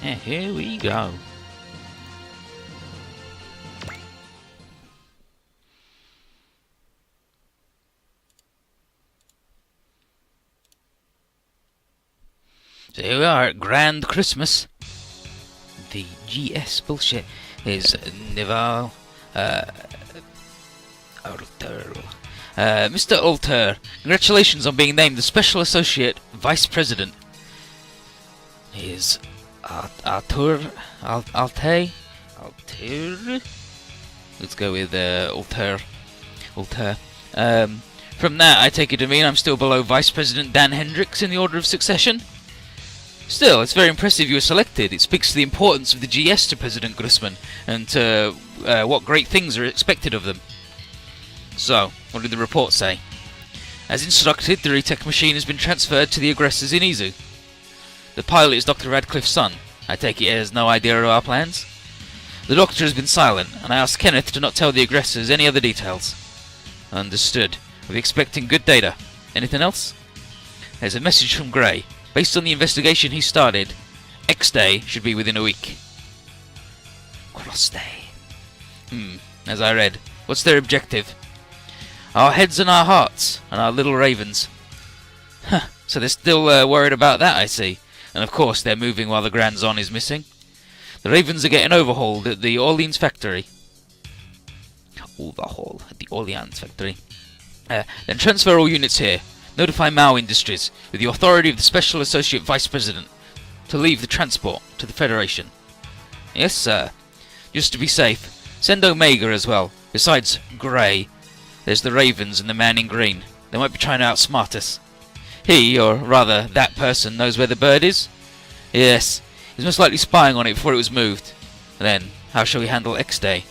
And here we go. So here we are at Grand Christmas. The GS bullshit is Nival Alter. Mr. Alter, congratulations on being named the Special Associate Vice President. Is Alter? Let's go with Alter. From that, I take it to mean I'm still below Vice President Dan Hendricks in the order of succession. Still, it's very impressive you were selected. It speaks to the importance of the GS to President Grossman and to what great things are expected of them. So, what did the report say? As instructed, the retech machine has been transferred to the aggressors in Izu. The pilot is Dr. Radcliffe's son. I take it he has no idea of our plans? The doctor has been silent, and I asked Kenneth to not tell the aggressors any other details. Understood. We're expecting good data. Anything else? There's a message from Gray. Based on the investigation he started, X-Day should be within a week. Cross Day. As I read. What's their objective? Our heads and our hearts, and our little ravens. Huh, so they're still worried about that, I see. And of course they're moving while the Grand Zon is missing. The ravens are getting overhauled at the Orleans factory. Overhaul at the Orleans factory. Then transfer all units here. Notify Mao Industries, with the authority of the Special Associate Vice President, to leave the transport to the Federation. Yes, sir. Just to be safe, send Omega as well. Besides Grey, there's the Ravens and the man in green. They might be trying to outsmart us. He, or rather that person, knows where the bird is? Yes, he's most likely spying on it before it was moved. Then, how shall we handle X-Day?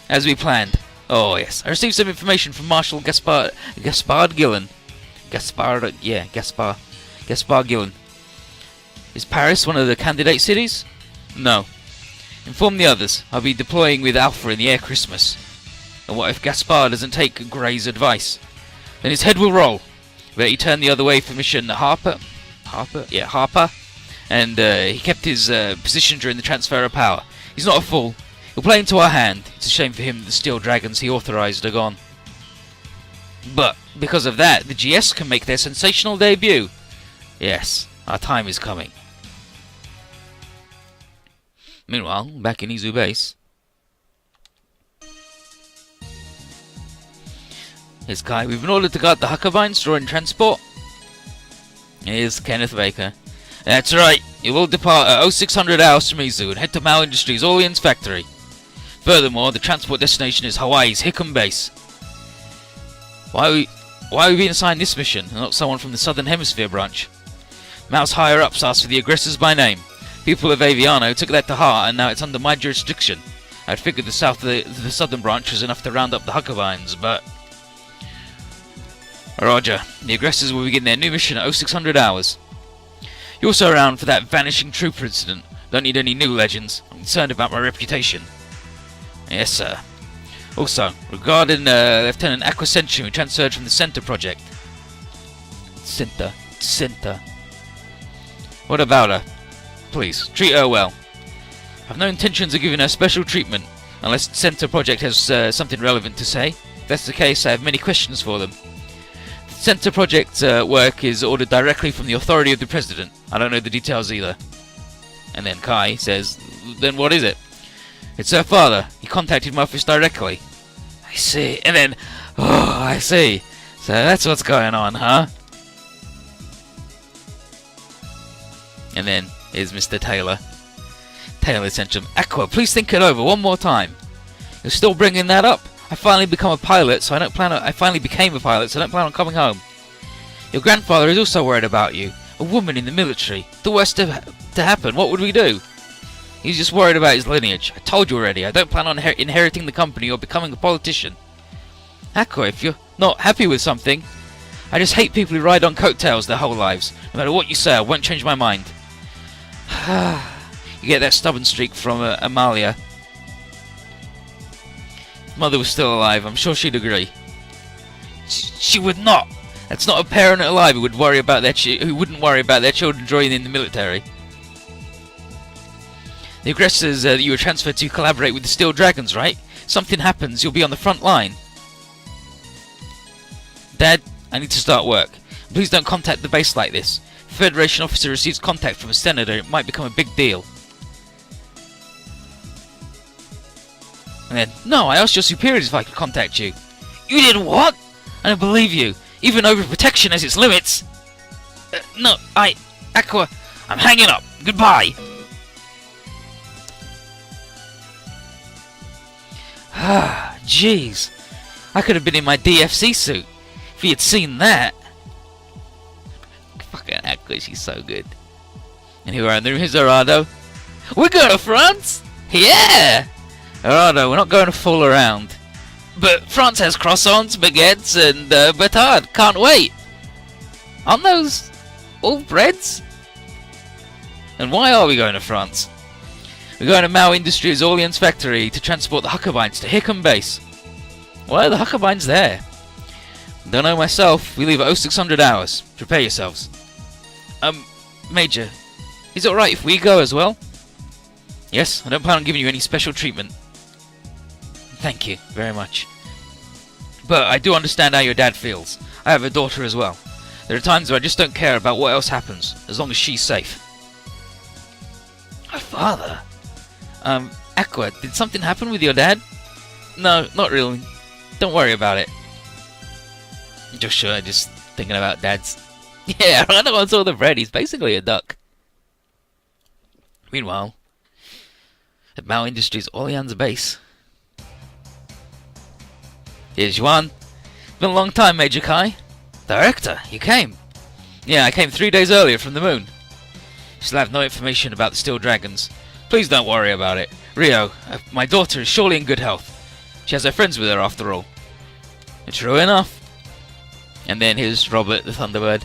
As we planned. Oh yes, I received some information from Marshal Gaspard Gillen. Gaspard Gillen. Is Paris one of the candidate cities? No. Inform the others. I'll be deploying with Alpha in the Air Christmas. And what if Gaspard doesn't take Gray's advice? Then his head will roll. Bet he turned the other way for mission Harper. Harper. And he kept his position during the transfer of power. He's not a fool. He'll play into our hand. It's a shame for him that the Steel Dragons he authorized are gone. But because of that, the GS can make their sensational debut. Yes, our time is coming. Meanwhile, back in Izu base. Here's Kai. We've been ordered to guard the Huckabines during transport. Here's Kenneth Baker. That's right. You will depart at 0600 hours from Izu and head to Mao Industries' Orleans factory. Furthermore, the transport destination is Hawaii's Hickam base. Why are we being assigned this mission and not someone from the Southern Hemisphere branch? Mao's higher-ups asked for the aggressors by name. People of Aviano took that to heart, and now it's under my jurisdiction. I'd figured the Southern branch was enough to round up the Huckabines, but... Roger. The aggressors will begin their new mission at 0600 hours. You're also around for that vanishing trooper incident. Don't need any new legends. I'm concerned about my reputation. Yes, sir. Also, regarding Lieutenant Aquascentrium, who transferred from the Center project. Center. What about her? Please, treat her well. I've no intentions of giving her special treatment, unless the Center project has something relevant to say. If that's the case, I have many questions for them. The Center project work is ordered directly from the authority of the President. I don't know the details either. And then Kai says, then what is it? It's her father. He contacted my office directly. I see. And then, oh, I see. So that's what's going on, huh? And then here's Mr. Taylor. Taylor sent him. Aqua, please think it over one more time. You're still bringing that up. I finally became a pilot, so I don't plan on coming home. Your grandfather is also worried about you. A woman in the military. The worst to happen. What would we do? He's just worried about his lineage. I told you already, I don't plan on inheriting the company or becoming a politician. Aqua, if you're not happy with something, I just hate people who ride on coattails their whole lives. No matter what you say, I won't change my mind. You get that stubborn streak from Amalia. If Mother was still alive, I'm sure she'd agree. She would not! That's not a parent alive who would worry about who wouldn't worry about their children joining in the military. The aggressors that you were transferred to collaborate with the Steel Dragons, right? Something happens, you'll be on the front line. Dad, I need to start work. Please don't contact the base like this. If a Federation officer receives contact from a senator, it might become a big deal. And then, no, I asked your superiors if I could contact you. You did what? I don't believe you. Even overprotection has its limits. No, Aqua, I'm hanging up. Goodbye. Ah, jeez. I could have been in my DFC suit if he had seen that. Fucking Aqua, she's so good. And here we are in the room. Here's Gerardo. We're going to France? Yeah! Gerardo, we're not going to fool around. But France has croissants, baguettes, and batard. Can't wait. Aren't those all breads? And why are we going to France? We're going to Mao Industries' Orleans factory to transport the Huckabines to Hickam base. Why are the Huckabines there? Don't know myself. We leave at 0600 hours. Prepare yourselves. Major, is it alright if we go as well? Yes, I don't plan on giving you any special treatment. Thank you very much. But I do understand how your dad feels. I have a daughter as well. There are times where I just don't care about what else happens, as long as she's safe. My father? Aqua, did something happen with your dad? No, not really. Don't worry about it. Just thinking about dads. Yeah, I know what's all the bread. He's basically a duck. Meanwhile, at Mao Industries' Orleans base. Here's Yuan. Been a long time, Major Kai. Director, you came. Yeah, I came 3 days earlier from the moon. Still have no information about the Steel Dragons. Please don't worry about it. Rio, my daughter is surely in good health. She has her friends with her after all. True enough. And then here's Robert the Thunderbird.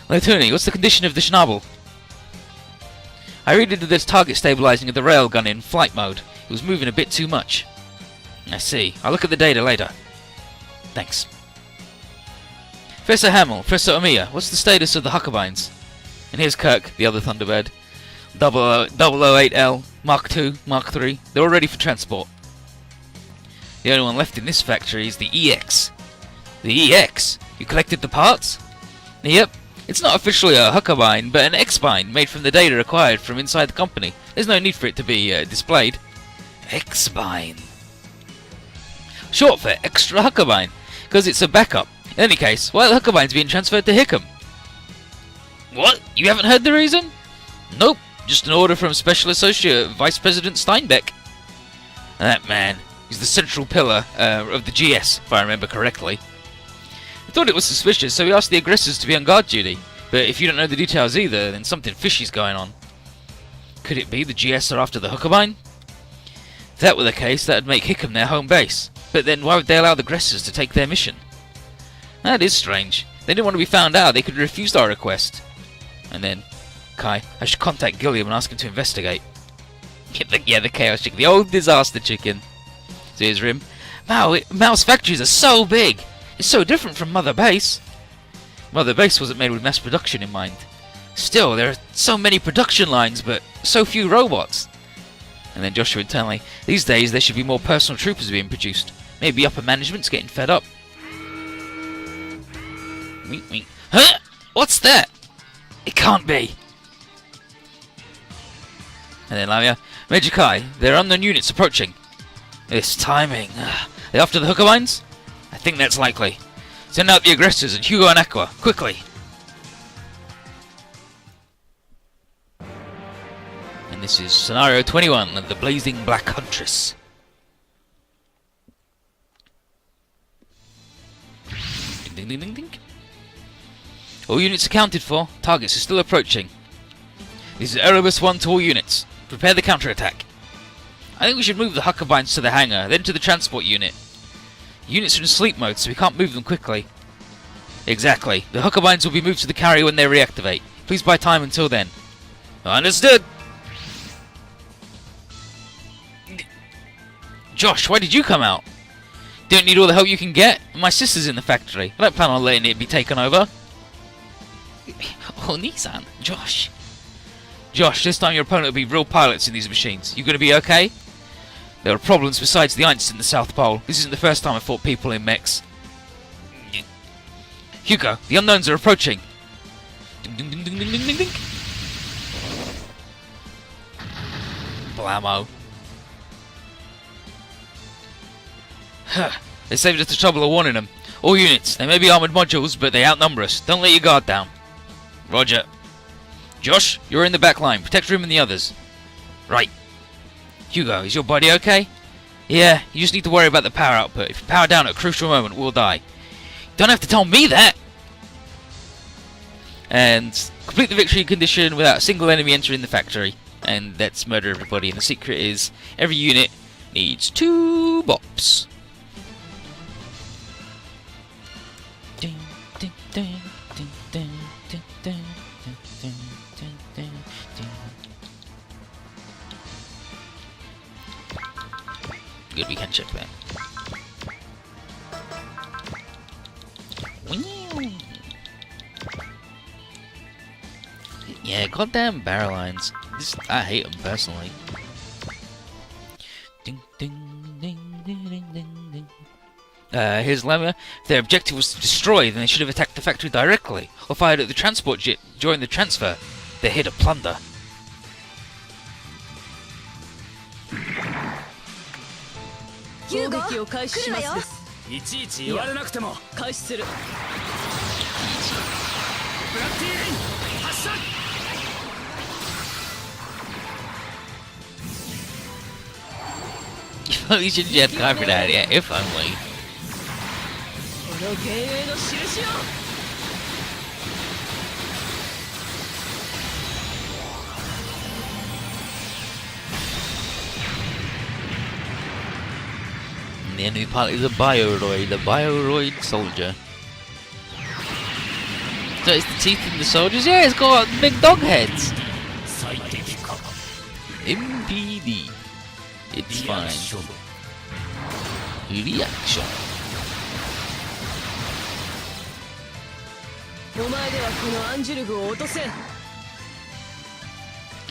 Latuni, what's the condition of the Schnabel? I read that there's target stabilizing of the railgun in flight mode. It was moving a bit too much. I see. I'll look at the data later. Thanks. Professor Hamill, Professor Omiya, what's the status of the Huckabines? And here's Kirk, the other Thunderbird. 008L, Mark II, Mark III. They're all ready for transport. The only one left in this factory is the EX. The EX? You collected the parts? Yep. It's not officially a Huckabine, but an X-Bine made from the data acquired from inside the company. There's no need for it to be displayed. X-Bine. Short for Extra Huckabine, because it's a backup. In any case, why are the Huckabines being transferred to Hickam? What? You haven't heard the reason? Nope. Just an order from Special Associate Vice President Steinbeck. And that man is the central pillar of the GS, if I remember correctly. I thought it was suspicious, so we asked the aggressors to be on guard duty. But if you don't know the details either, then something fishy's going on. Could it be the GS are after the Huckabine? If that were the case, that would make Hickam their home base. But then why would they allow the aggressors to take their mission? That is strange. They didn't want to be found out. They could have refused our request. And then, Kai, I should contact Gilliam and ask him to investigate. Yeah, the Chaos Chicken. The old disaster chicken. So here's Rim. Mao's factories are so big. It's so different from Mother Base. Mother Base wasn't made with mass production in mind. Still, there are so many production lines, but so few robots. And then Joshua internally. These days, there should be more personal troopers being produced. Maybe upper management's getting fed up. Wink, wink. Huh? What's that? It can't be. And then Lamia. Major Kai, there are unknown units approaching. This timing. They after the Huckabines? I think that's likely. Send out the aggressors and Hugo and Aqua, quickly. And this is Scenario 21 of the Blazing Black Huntress. Ding ding ding ding ding. All units accounted for. Targets are still approaching. This is Erebus 1 to all units. Prepare the counterattack. I think we should move the Huckabines to the hangar, then to the transport unit. Units are in sleep mode, so we can't move them quickly. Exactly. The Huckabines will be moved to the carrier when they reactivate. Please buy time until then. Understood! Josh, why did you come out? Don't need all the help you can get? My sister's in the factory. I don't plan on letting it be taken over. Oh, Nissan. Josh. Josh, this time your opponent will be real pilots in these machines. You gonna be okay? There are problems besides the ice in the South Pole. This isn't the first time I fought people in mechs. Hugo, the unknowns are approaching. Ding, ding, ding, ding, ding, ding, ding, ding. Blammo. They saved us the trouble of warning them. All units, they may be armoured modules, but they outnumber us. Don't let your guard down. Roger. Josh, you're in the back line. Protect Rim and the others. Right. Hugo, is your body okay? Yeah, you just need to worry about the power output. If you power down at a crucial moment, we'll die. You don't have to tell me that! And complete the victory condition without a single enemy entering the factory. And let's murder everybody. And the secret is, every unit needs 2 bops. Good, we can check that. Yeah, goddamn barrel lines. I hate them personally. Ding ding ding ding ding ding. Here's Lamia. If their objective was to destroy, then they should have attacked the factory directly, or fired at the transport jet during the transfer. They're here to plunder. Hugo, If only should jet covered that, yeah, if only. And the enemy pilot is a Bioroid soldier. So it's the teeth in the soldiers? Yeah, it's got big dog heads. MPD. It's fine. Reaction.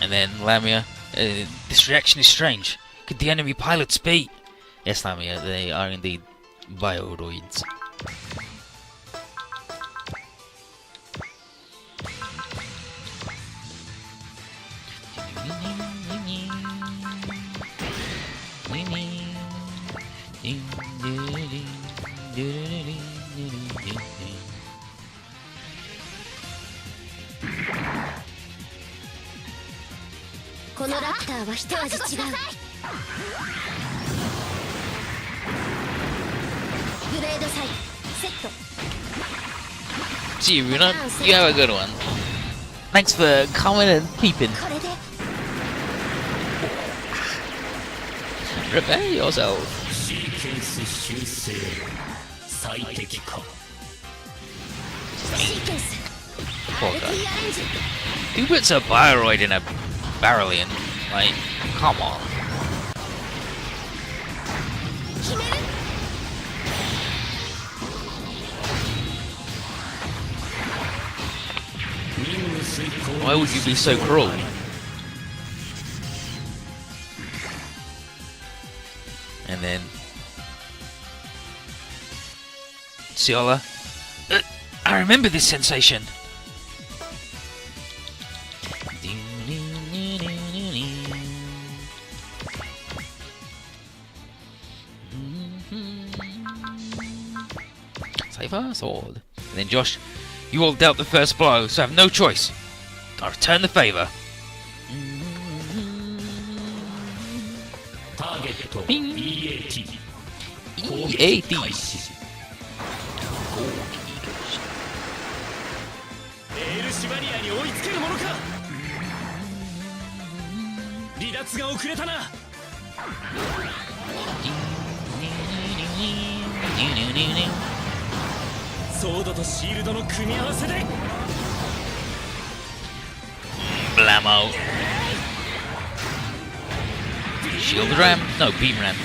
And then Lamia, this reaction is strange. Could the enemy pilots be? Yes, Lamia, they are indeed bioroids. Gee, Runa, you have a good one. Thanks for coming and peeping. Prepare yourself. Poor guy. Who puts a bioroid in a barrelian? Like, come on. Why would you be so cruel? And then Ciola, I remember this sensation. Save our sword. And then Josh, you all dealt the first blow, so I have no choice. I return the favour. EAT. Blammo. Shield ram? No, beam ram.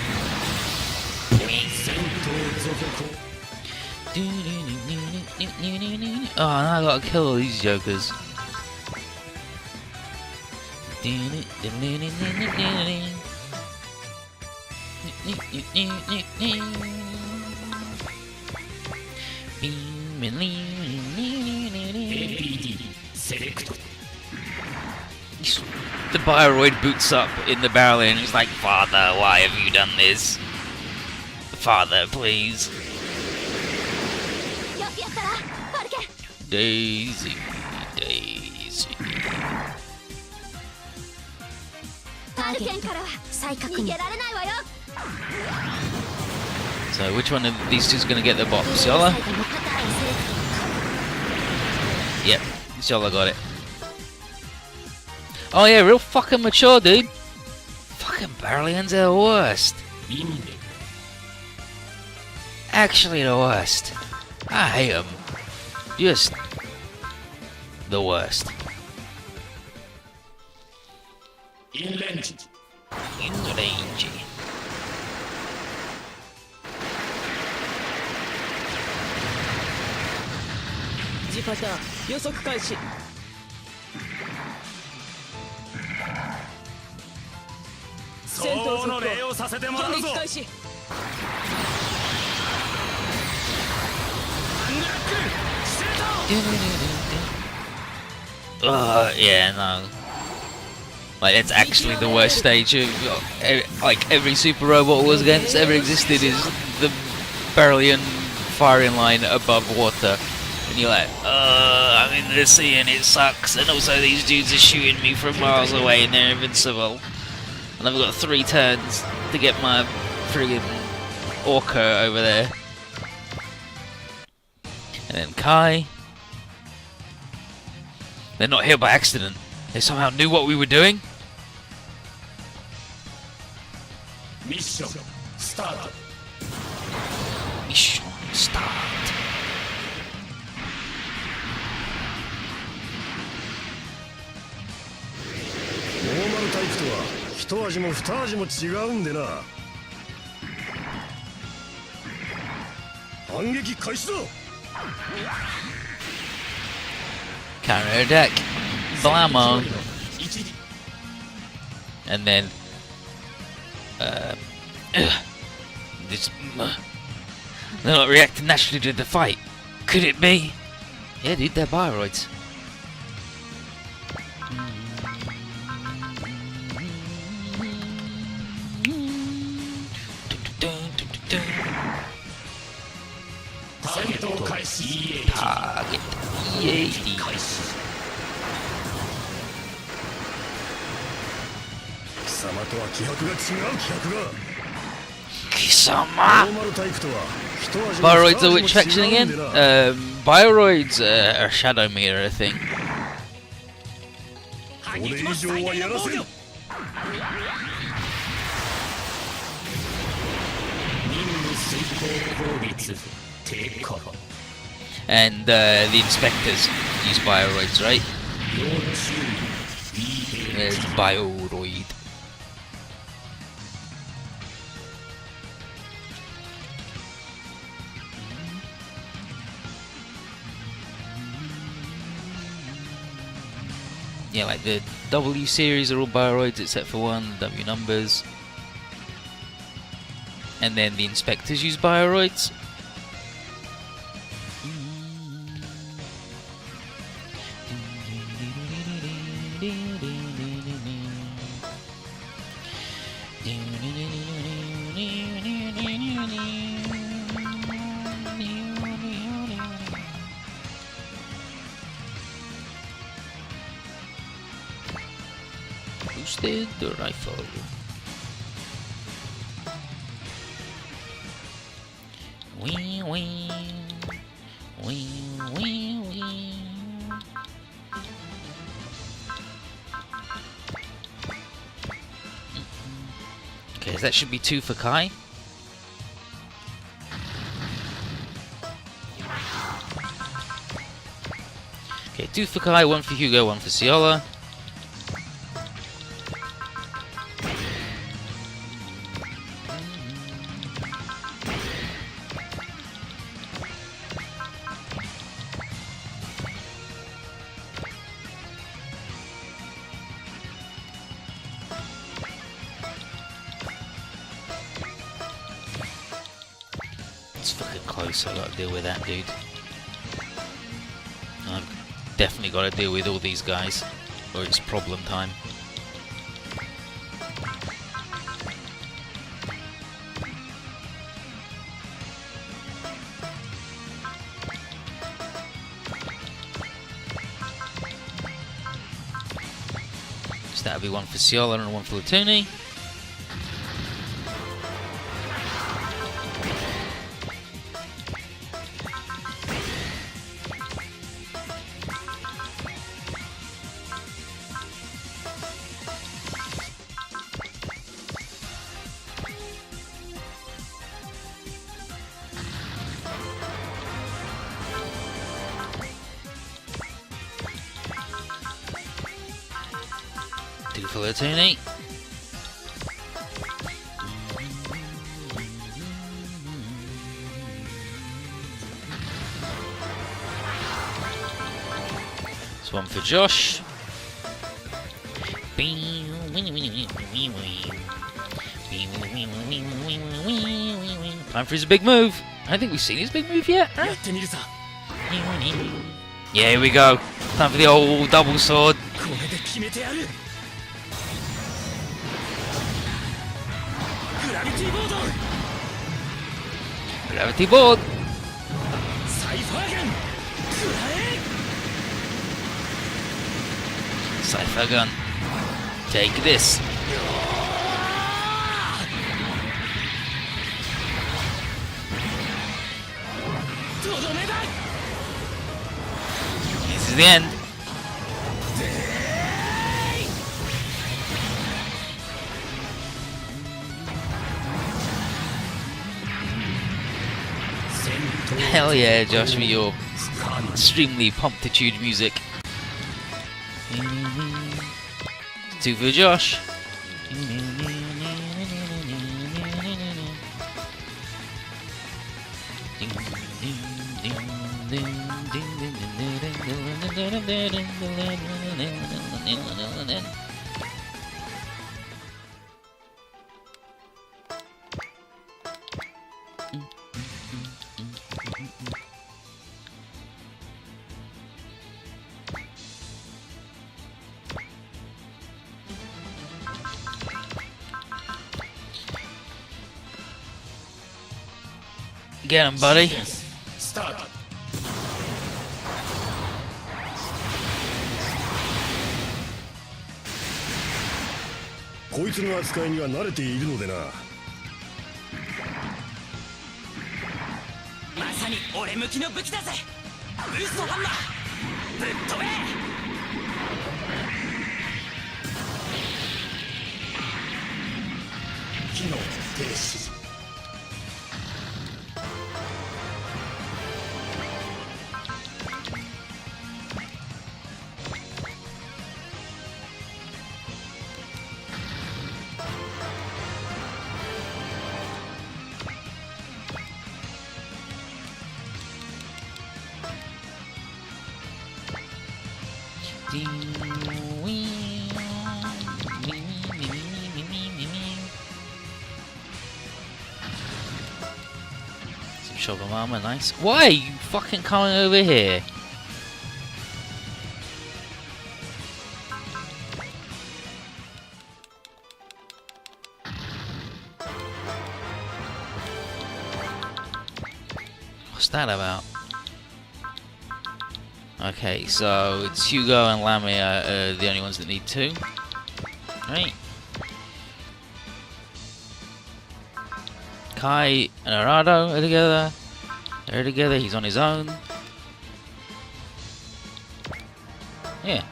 Oh, now I gotta kill all these jokers. The Bioroid boots up in the barrel and he's like, "Father, why have you done this? Father, please." Daisy, Daisy. So which one of these two is going to get the bot? Zola? Yep, Zola got it. Oh yeah, real fucking mature, dude. Fucking Barrelians are the worst. Actually the worst. I hate them. Just the worst. In range. Yeah, no. Like, it's actually the worst stage of, like, every Super Robot Wars game that's ever existed is the Barrelian firing line above water. And you're like, I'm in the sea and it sucks, and also these dudes are shooting me from miles away and they're invincible. And I've got 3 turns to get my friggin' Orca over there. And then Kai. They're not here by accident. They somehow knew what we were doing. Mission start. Mission start. Counter attack, blammo, and then this, they're not reacting naturally to the fight. Could it be? Yeah, dude, they're Bioroids. Target. Yay. Kisama. Bioroids are which faction again? Bioroids are Shadow Meter, I think. And the inspectors use Bioroids, right? There's Bioroid. Yeah, like the W series are all Bioroids except for one, W numbers. And then the inspectors use Bioroids. Boosted the rifle. Wee wee, wee wee wee. Okay, so that should be 2 for Kai. Okay, 2 for Kai, 1 for Hugo, 1 for Ciola. It's fucking close, I gotta deal with that dude. I've definitely gotta deal with all these guys, or it's problem time. So that'll be one for Ciola and one for Latuni. Two for Latuni. This one for Josh. Time for his big move. I don't think we've seen his big move yet, right? Yeah, here we go. Time for the old double sword. Gravity board. Cypher gun. Take this. This is the end. Hell yeah, Josh, with your extremely pumptitude music. Two for Josh. Get him, buddy. Start. こいつの扱いには慣れているのでな。まさに俺向きの武器だぜ。ブーストハンマー、ぶっ飛べ。機能停止。 Some shoulder armor, nice. Why are you fucking coming over here? What's that about? Okay, so it's Hugo and Lamia the only ones that need two. Right. Kai and Arado are together. They're together, he's on his own. Yeah.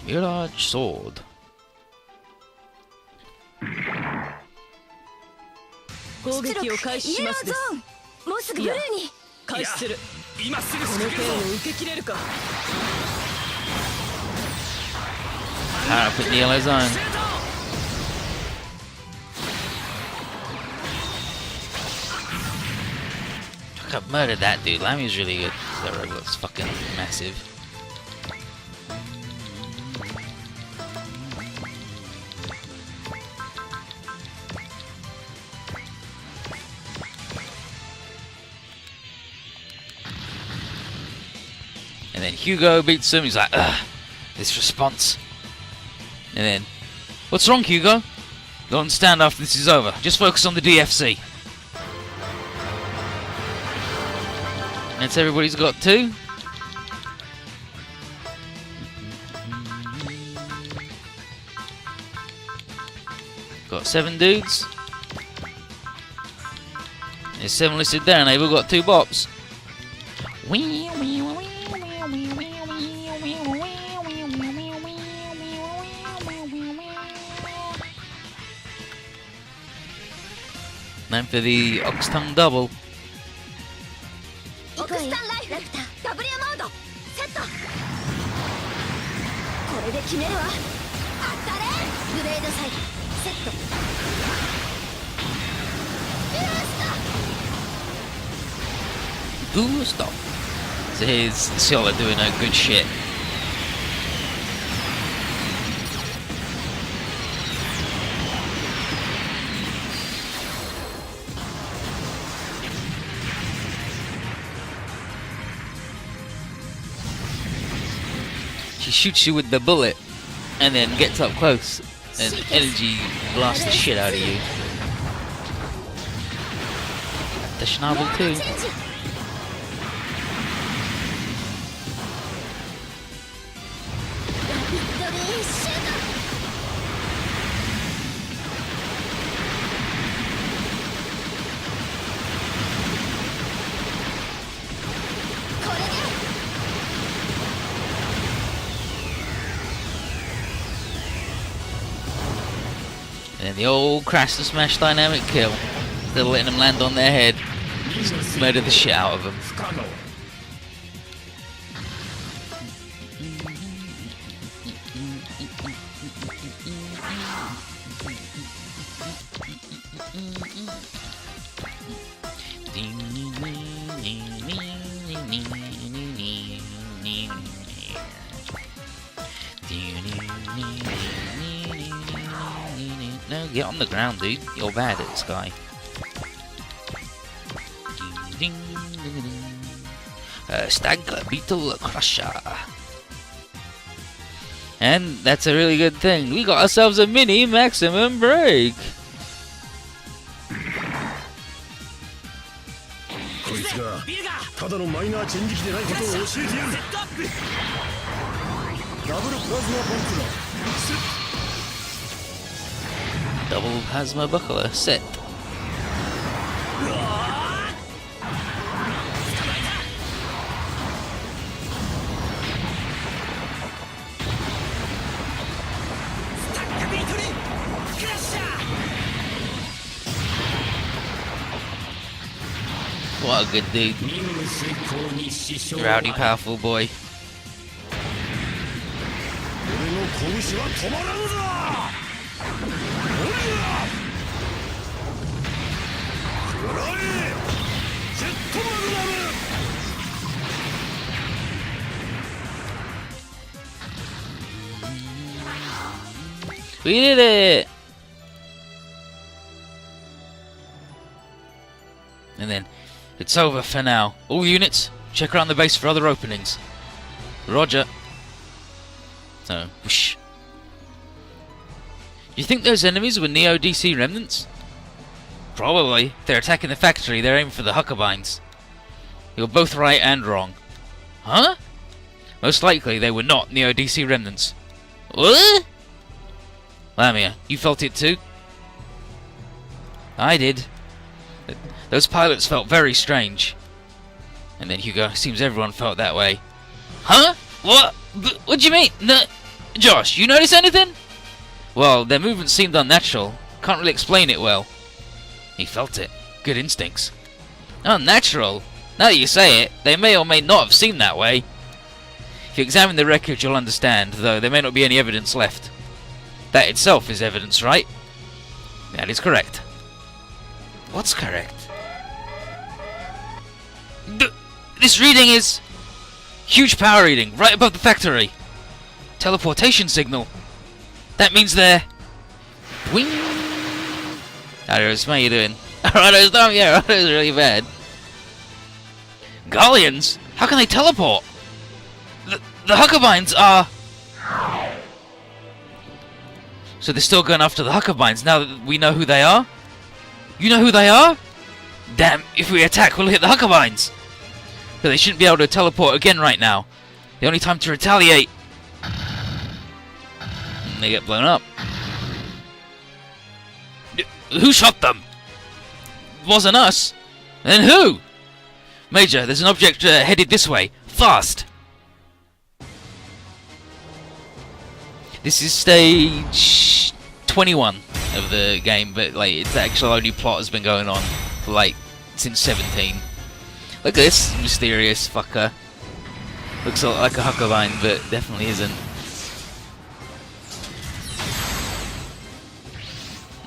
Mirage Sword. 攻撃を開始しますです。もうすぐブルーに開始する。今すぐこの剣を受け切れるか。Power up in the yellow zone. Fuck, I've murdered that dude. Lamia's really good. That robot's fucking massive. And then Hugo beats him. He's like, ugh, this response. And then, what's wrong, Hugo? Don't stand after this is over. Just focus on the DFC. That's everybody's got 2. Got 7 dudes. There's 7 listed there, and they've all got 2 bops. Time for the Ox Tongue double. オクスタンライフルダブルモードセット。これで決めるわ。あったれグレードサイドセット。Boost up. So here's Scylla doing her good shit. She shoots you with the bullet and then gets up close and energy blasts the shit out of you. The Schnabel too. And then the old crash and smash dynamic kill. Still letting them land on their head. Just murder the shit out of them. 不可能 No, get on the ground, dude. You're bad at this guy. Stag Beetle Crusher. And that's a really good thing. We got ourselves a mini maximum break. こいつがただのマイナーチェンジ機でないことを教えてやるセットアップダブルプラズマボンクラ Double Plasma Buckler set. What a good dude. 任務遂行に支障 Rowdy, powerful boy. 俺の拳は止まらぬぞおりゃ食らえジェットマグナム We did it! And then, it's over for now. All units, check around the base for other openings. Roger. So, whoosh. You think those enemies were Neo-DC remnants? Probably. If they're attacking the factory, they're aiming for the Huckabines. You're both right and wrong. Huh? Most likely they were not Neo-DC remnants. What? Lamia, you felt it too? I did. Those pilots felt very strange. And then Hugo, seems everyone felt that way. Huh? What? What do you mean? No, Josh, you notice anything? Well, their movements seemed unnatural. Can't really explain it well. He felt it. Good instincts. Unnatural? Now that you say it, they may or may not have seemed that way. If you examine the wreckage, you'll understand, though there may not be any evidence left. That itself is evidence, right? That is correct. What's correct? This reading is... huge power reading, right above the factory. Teleportation signal. That means they're... Wing! Aros, how you doing? Aros, yeah, Aros is really bad. Galleons? How can they teleport? The Huckabines are... So they're still going after the Huckabines now that we know who they are? You know who they are? Damn, if we attack, we'll hit the Huckabines! But they shouldn't be able to teleport again right now. The only time to retaliate... And they get blown up. Who shot them? It wasn't us. Then who? Major, there's an object headed this way. Fast! This is stage 21 of the game, but like its actual only plot has been going on for like since 17. Look at this mysterious fucker. Looks like a Huckabine, but definitely isn't.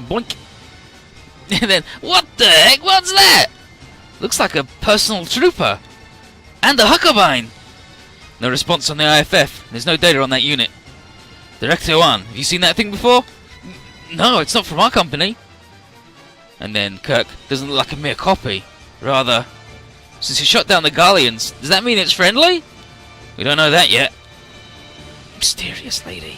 Boink! And then, what the heck? What's that? Looks like a personal trooper! And a Huckabine! No response on the IFF. There's no data on that unit. Director 1, have you seen that thing before? No, it's not from our company. And then Kirk, doesn't look like a mere copy. Rather, since he shot down the Galleons, does that mean it's friendly? We don't know that yet. Mysterious lady.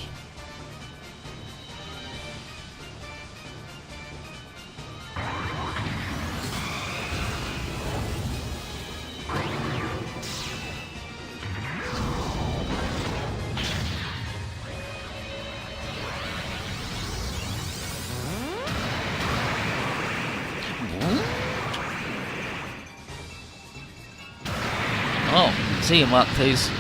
Oh, see you, Mark IIs.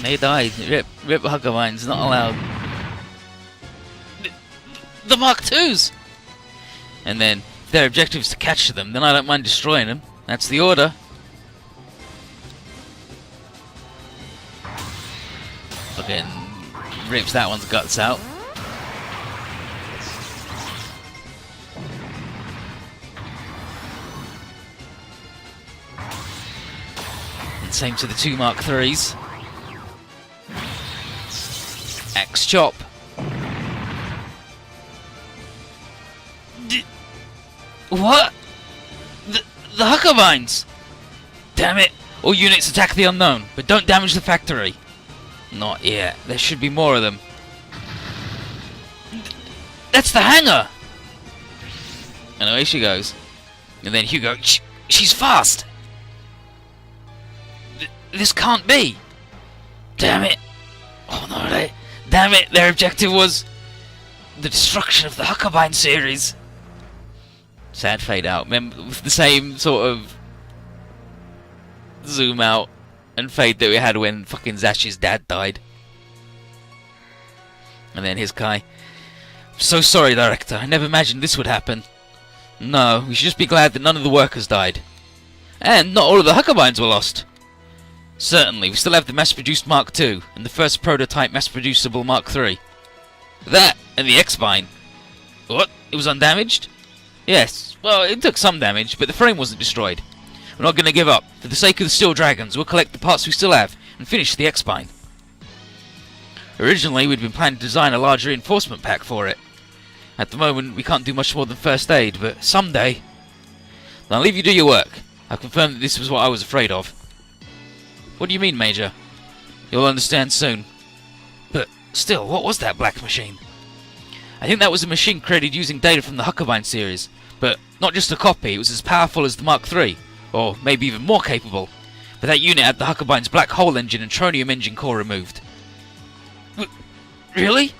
They died. Rip Huckabines, not allowed. The Mark IIs! And then, if their objective is to catch them, then I don't mind destroying them. That's the order. Fucking rips that one's guts out. And same to the 2 Mark IIIs. Axe chop. What? The Huckabines! Damn it! All units attack the unknown, but don't damage the factory. Not yet. There should be more of them. That's the hangar! And away she goes. And then Hugo, she's fast! This can't be! Damn it! Oh no, damn it! Their objective was the destruction of the Huckabine series! Sad fade out. Remember, with the same sort of zoom out and fade that we had when fucking Zash's dad died. And then here's Kai. So sorry, Director. I never imagined this would happen. No, we should just be glad that none of the workers died. And not all of the Huckabines were lost. Certainly, we still have the mass-produced Mark II and the first prototype mass-producible Mark III. That and the X-Vine. What? It was undamaged? Yes. Well, it took some damage, but the frame wasn't destroyed. We're not going to give up. For the sake of the Steel Dragons, we'll collect the parts we still have and finish the X-Spine. Originally, we'd been planning to design a large reinforcement pack for it. At the moment, we can't do much more than first aid, but someday... I'll leave you do your work. I've confirmed that this was what I was afraid of. What do you mean, Major? You'll understand soon. But still, what was that black machine? I think that was a machine created using data from the Huckabine series, but not just a copy, it was as powerful as the Mark III. Or maybe even more capable. But that unit had the Huckabine's black hole engine and tronium engine core removed. Really?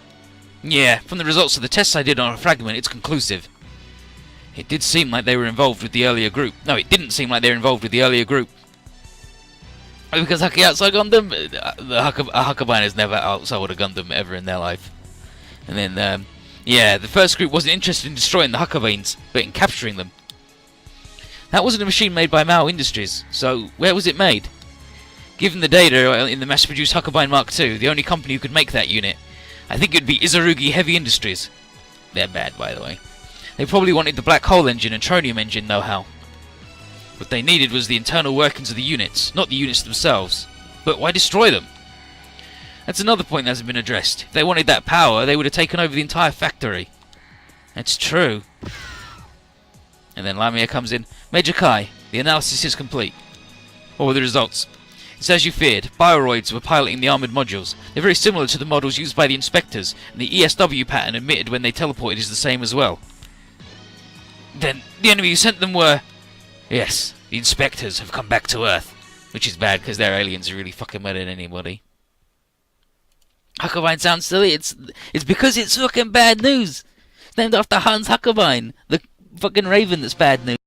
Yeah, from the results of the tests I did on a fragment, it's conclusive. It did seem like they were involved with the earlier group. No, it didn't seem like they were involved with the earlier group. Because Hucky outsold Gundam? A Huckabine has never outsold a Gundam ever in their life. And then, yeah, the first group wasn't interested in destroying the Huckabines, but in capturing them. That wasn't a machine made by Mao Industries, so where was it made? Given the data in the mass-produced Huckabine Mark II, the only company who could make that unit, I think it would be Izarugi Heavy Industries. They're bad, by the way. They probably wanted the black hole engine and tronium engine know-how. What they needed was the internal workings of the units, not the units themselves. But why destroy them? That's another point that hasn't been addressed. If they wanted that power, they would have taken over the entire factory. It's true. And then Lamia comes in. Major Kai, the analysis is complete. What were the results? It's as you feared. Bioroids were piloting the armoured modules. They're very similar to the models used by the inspectors, and the ESW pattern emitted when they teleported is the same as well. Then, the enemy who sent them were... Yes, the inspectors have come back to Earth. Which is bad, because their aliens are really fucking better than anybody. Huckabine sounds silly. It's because it's fucking bad news. It's named after Hans Huckabine, the fucking raven that's bad news.